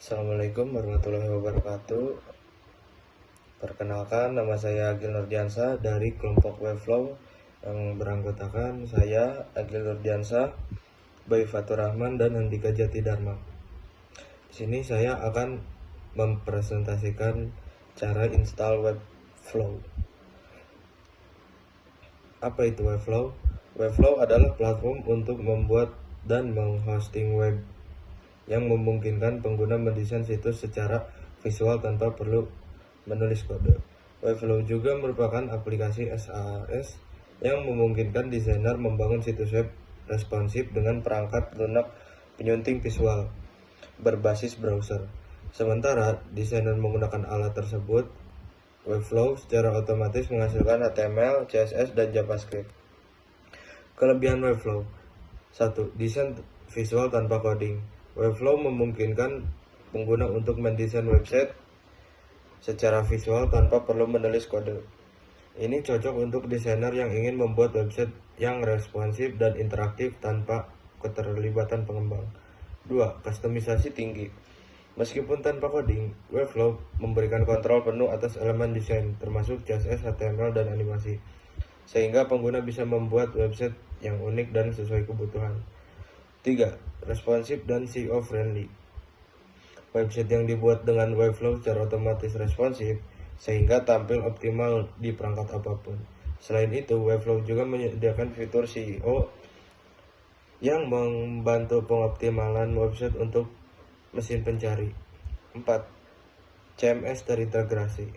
Assalamualaikum warahmatullahi wabarakatuh. Perkenalkan, nama saya Agil Nurdiansyah dari kelompok Webflow yang beranggotakan saya, Agil Nurdiansyah, Bayi Fatur Rahman, dan Andika Jati Dharma. Di sini saya akan mempresentasikan cara install Webflow. Apa itu Webflow? Webflow adalah platform untuk membuat dan menghosting web yang memungkinkan pengguna mendesain situs secara visual tanpa perlu menulis kode. Webflow juga merupakan aplikasi SaaS yang memungkinkan desainer membangun situs web responsif dengan perangkat lunak penyunting visual berbasis browser. Sementara desainer menggunakan alat tersebut, Webflow secara otomatis menghasilkan HTML, CSS, dan JavaScript. Kelebihan Webflow: 1. Desain visual tanpa coding. Webflow memungkinkan pengguna untuk mendesain website secara visual tanpa perlu menulis kode. Ini cocok untuk desainer yang ingin membuat website yang responsif dan interaktif tanpa keterlibatan pengembang. 2. Kustomisasi tinggi. Meskipun tanpa coding, Webflow memberikan kontrol penuh atas elemen desain, termasuk CSS, HTML, dan animasi, sehingga pengguna bisa membuat website yang unik dan sesuai kebutuhan. 3. Responsif dan SEO friendly. Website yang dibuat dengan Webflow secara otomatis responsif sehingga tampil optimal di perangkat apapun. Selain itu, Webflow juga menyediakan fitur SEO yang membantu pengoptimalan website untuk mesin pencari. 4. CMS terintegrasi.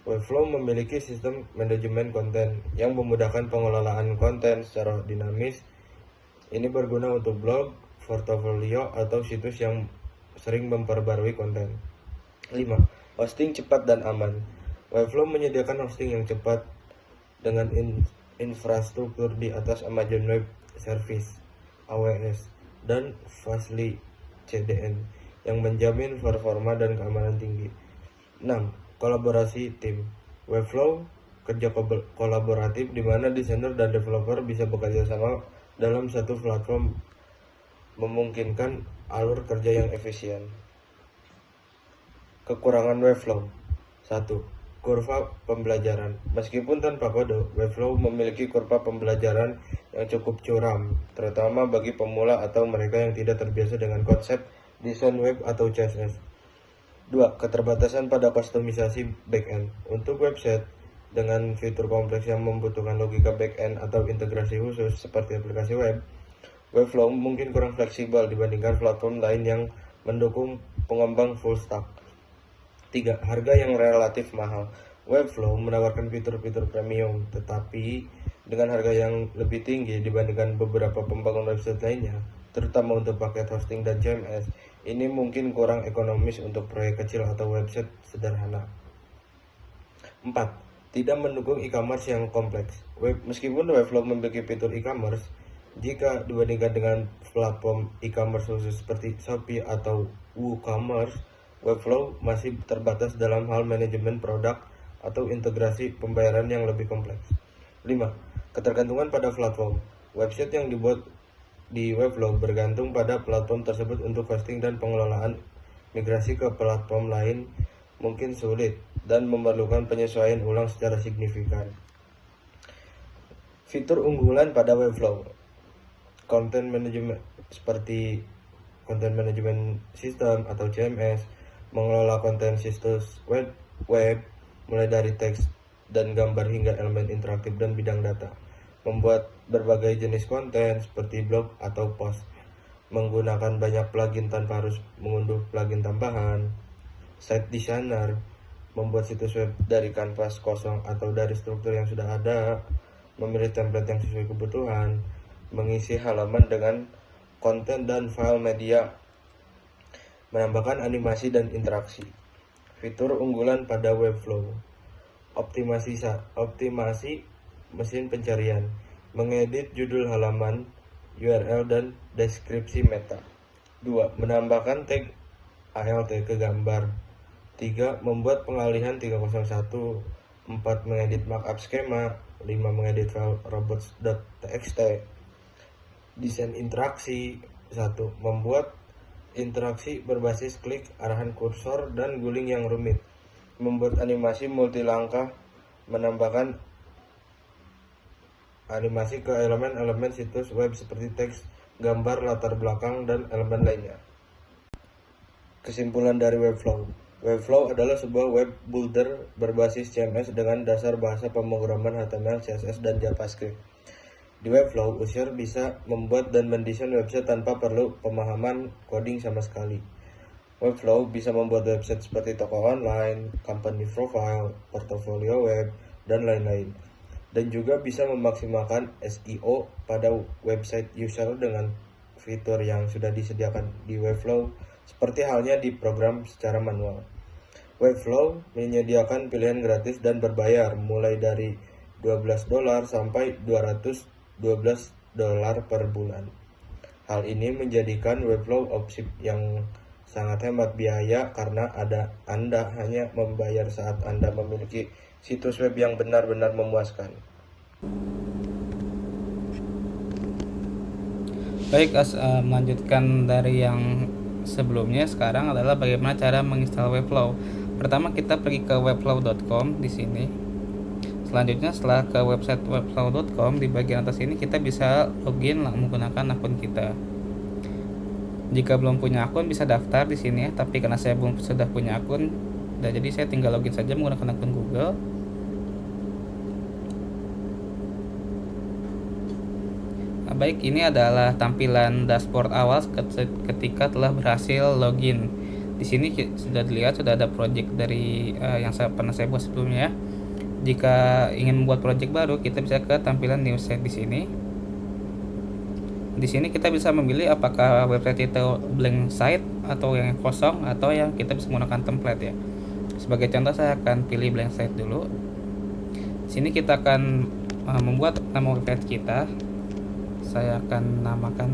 Webflow memiliki sistem manajemen konten yang memudahkan pengelolaan konten secara dinamis. Ini berguna untuk blog, portofolio, atau situs yang sering memperbarui konten. 5. Hosting cepat dan aman. Webflow menyediakan hosting yang cepat dengan infrastruktur di atas Amazon Web Service (AWS) dan Fastly CDN yang menjamin performa dan keamanan tinggi. 6. Kolaborasi tim. Webflow kerja kolaboratif di mana desainer dan developer bisa bekerja sama dalam satu platform, memungkinkan alur kerja yang efisien. Kekurangan Webflow: 1. Kurva pembelajaran. Meskipun tanpa kode, Webflow memiliki kurva pembelajaran yang cukup curam, terutama bagi pemula atau mereka yang tidak terbiasa dengan konsep desain web atau CSS. 2. Keterbatasan pada kustomisasi backend. Untuk website dengan fitur kompleks yang membutuhkan logika backend atau integrasi khusus seperti aplikasi web, Webflow mungkin kurang fleksibel dibandingkan platform lain yang mendukung pengembang full stack. 3. Harga yang relatif mahal. Webflow menawarkan fitur-fitur premium, tetapi dengan harga yang lebih tinggi dibandingkan beberapa pembangun website lainnya, terutama untuk paket hosting dan CMS. Ini mungkin kurang ekonomis untuk proyek kecil atau website sederhana. 4. Tidak mendukung e-commerce yang kompleks. Meskipun Webflow memiliki fitur e-commerce, jika dibandingkan dengan platform e-commerce khusus seperti Shopee atau WooCommerce, Webflow masih terbatas dalam hal manajemen produk atau integrasi pembayaran yang lebih kompleks. 5. Ketergantungan pada platform. Website yang dibuat di Webflow bergantung pada platform tersebut untuk hosting dan pengelolaan. Migrasi ke platform lain mungkin sulit dan memerlukan penyesuaian ulang secara signifikan. Fitur unggulan pada Webflow: content management seperti content management system atau CMS, mengelola konten situs web mulai dari teks dan gambar hingga elemen interaktif dan bidang data, membuat berbagai jenis konten seperti blog atau post, menggunakan banyak plugin tanpa harus mengunduh plugin tambahan, site designer, membuat situs web dari kanvas kosong atau dari struktur yang sudah ada, memilih template yang sesuai kebutuhan, mengisi halaman dengan konten dan file media, menambahkan animasi dan interaksi. Fitur unggulan pada Webflow: optimasi mesin pencarian, mengedit judul halaman, URL, dan deskripsi meta. 2. Menambahkan tag ALT ke gambar. 3. Membuat pengalihan 301. 4. Mengedit markup skema. 5. Mengedit file robots.txt. Desain interaksi. 1. Membuat interaksi berbasis klik, arahan kursor, dan guling yang rumit. Membuat animasi multilangkah, menambahkan animasi ke elemen-elemen situs web seperti teks, gambar, latar belakang, dan elemen lainnya. Kesimpulan dari Webflow. Webflow adalah sebuah web builder berbasis CMS dengan dasar bahasa pemrograman HTML, CSS, dan JavaScript. Di Webflow, user bisa membuat dan mendesain website tanpa perlu pemahaman coding sama sekali. Webflow bisa membuat website seperti toko online, company profile, portofolio web, dan lain-lain. Dan juga bisa memaksimalkan SEO pada website user dengan fitur yang sudah disediakan di Webflow, seperti halnya di program secara manual. Webflow menyediakan pilihan gratis dan berbayar mulai dari $12 sampai $212 per bulan. Hal ini menjadikan Webflow opsi yang sangat hemat biaya karena Anda hanya membayar saat Anda memiliki situs web yang benar-benar memuaskan. Baik, melanjutkan dari yang sebelumnya, sekarang adalah bagaimana cara menginstal Webflow. Pertama kita pergi ke webflow.com di sini. Selanjutnya setelah ke website webflow.com, di bagian atas ini kita bisa login menggunakan akun kita. Jika belum punya akun bisa daftar di sini ya, tapi karena saya sudah punya akun, dan jadi saya tinggal login saja menggunakan akun Google. Nah, baik, ini adalah tampilan dashboard awal ketika telah berhasil login. Di sini sudah dilihat sudah ada project dari yang pernah saya buat sebelumnya ya. Jika ingin membuat project baru, kita bisa ke tampilan new site di sini. Di sini kita bisa memilih apakah website itu blank site atau yang kosong atau yang kita bisa menggunakan template ya. Sebagai contoh saya akan pilih blank site dulu. Di sini kita akan membuat nama website kita. Saya akan namakan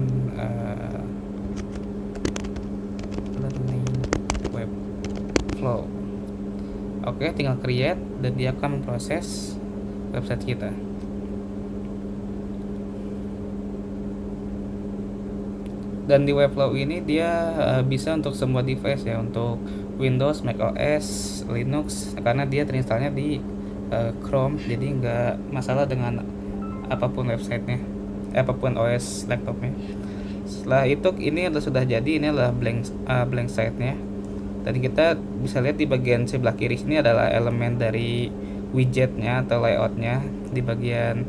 learning webflow. Oke, tinggal create dan dia akan memproses website kita. Dan di Webflow ini dia bisa untuk semua device ya, untuk Windows, macOS, Linux, karena dia terinstalnya di Chrome, jadi nggak masalah dengan apapun websitenya, apapun OS laptopnya. Setelah itu ini sudah jadi, ini adalah blank site-nya. Dan kita bisa lihat di bagian sebelah kiri sini adalah elemen dari widgetnya atau layoutnya. Di bagian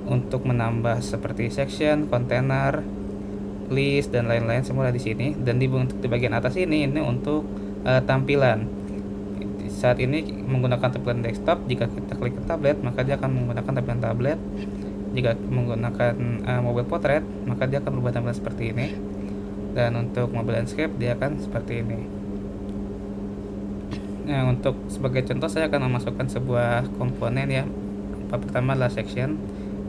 untuk menambah seperti section, container, list dan lain-lain semua di sini. Dan di bagian atas ini untuk tampilan. Saat ini menggunakan tampilan desktop. Jika kita klik ke tablet, maka dia akan menggunakan tampilan tablet. Jika menggunakan mobile portrait, maka dia akan berubah tampilan seperti ini. Dan untuk mobile landscape dia akan seperti ini. Nah, untuk sebagai contoh saya akan memasukkan sebuah komponen ya. Pertama adalah section.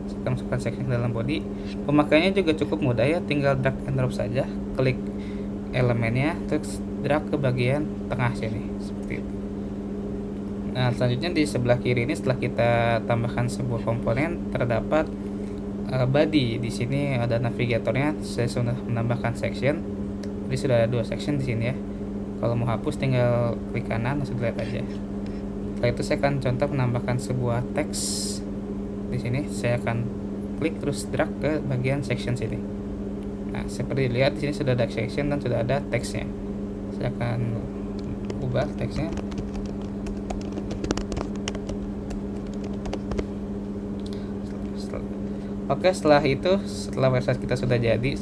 Saya akan masukkan section dalam body. Pemakaiannya juga cukup mudah ya, tinggal drag and drop saja. Klik elemennya, terus drag ke bagian tengah sini seperti itu. Nah, selanjutnya di sebelah kiri ini setelah kita tambahkan sebuah komponen terdapat body. Di sini ada navigatornya. Saya sudah menambahkan section. Jadi sudah ada 2 section di sini ya. Kalau mau hapus tinggal klik kanan langsung delete aja. Setelah itu saya akan contoh menambahkan sebuah teks. Di sini saya akan klik terus drag ke bagian section sini. Nah, seperti dilihat di sini sudah ada section dan sudah ada teksnya. Saya akan ubah teksnya. Oke, setelah website kita sudah jadi,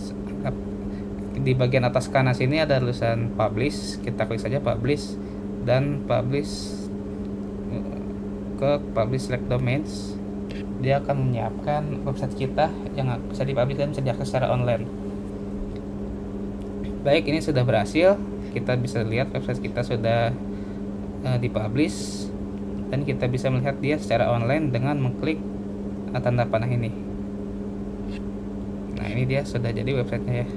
di bagian atas kanan sini ada tulisan publish. Kita klik saja publish dan publish ke publish select domains. Dia akan menyiapkan website kita yang bisa dipublish dan bisa diakses secara online. Baik, ini sudah berhasil. Kita bisa lihat website kita sudah dipublish dan kita bisa melihat dia secara online dengan mengklik tanda panah ini. Nah, ini dia sudah jadi websitenya ya.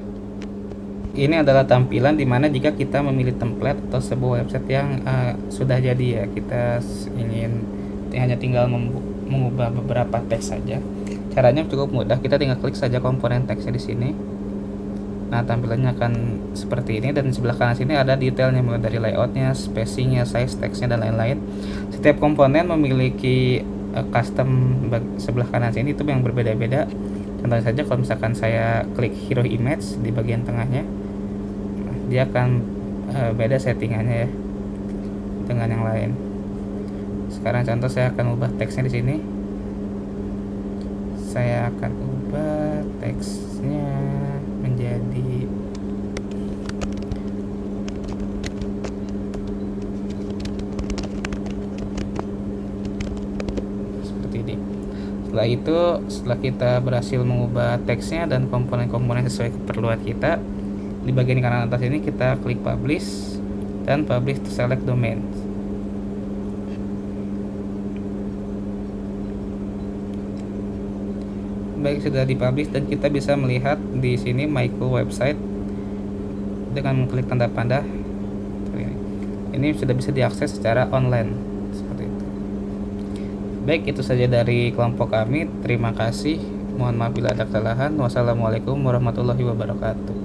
Ini adalah tampilan dimana jika kita memilih template atau sebuah website yang sudah jadi ya, kita ingin hanya tinggal mengubah beberapa teks saja. Caranya cukup mudah, kita tinggal klik saja komponen teksnya di sini. Nah, tampilannya akan seperti ini, dan di sebelah kanan sini ada detailnya mulai dari layoutnya, spacingnya, size teksnya, dan lain-lain. Setiap komponen memiliki custom sebelah kanan sini itu yang berbeda-beda. Contohnya saja kalau misalkan saya klik hero image di bagian tengahnya, dia akan beda settingannya ya dengan yang lain. Sekarang contoh saya akan ubah teksnya di sini. Saya akan ubah teksnya menjadi seperti ini. Setelah itu, setelah kita berhasil mengubah teksnya dan komponen-komponen sesuai keperluan kita, di bagian kanan atas ini kita klik publish dan publish to select domain. Baik, sudah dipublish dan kita bisa melihat di sini my cool website dengan mengklik tanda panah. Ini sudah bisa diakses secara online seperti itu. Baik, itu saja dari kelompok kami. Terima kasih. Mohon maaf bila ada kesalahan. Wassalamualaikum warahmatullahi wabarakatuh.